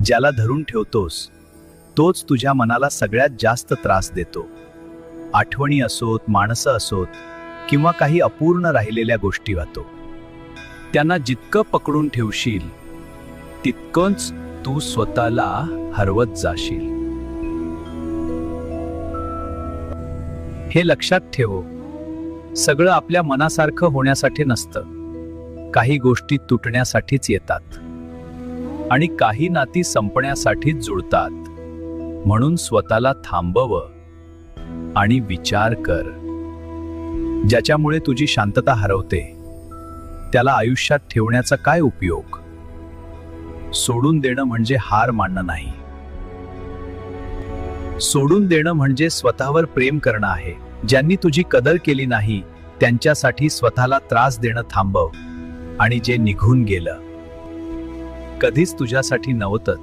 ज्याला धरून ठेवतोस तोच तुझ्या मनाला सगळ्यात जास्त त्रास देतो. आठवणी असोत, माणसं असोत किंवा काही अपूर्ण राहिलेल्या गोष्टी वातो, त्यांना जितकं पकडून ठेवशील तितकंच तू स्वतःला हरवत जाशील. हे लक्षात ठेव, सगळं आपल्या मनासारखं होण्यासाठी नसतं. काही गोष्टी तुटण्यासाठीच येतात आणि काही नाती संपण्यासाठीच जुळतात. म्हणून स्वतःला थांबव आणि विचार कर. ज्याच्यामुळे तुझी शांतता हरवते त्याला आयुष्यात ठेवण्याचा काय उपयोग? सोडून देणं म्हणजे हार मानणं नाही. सोडून देणं म्हणजे स्वतःवर प्रेम करणं आहे. ज्यांनी तुझी कदर केली नाही त्यांच्यासाठी स्वतःला त्रास देणं थांबव. आणि जे निघून गेलं कधीच तुझ्यासाठी नव्हतं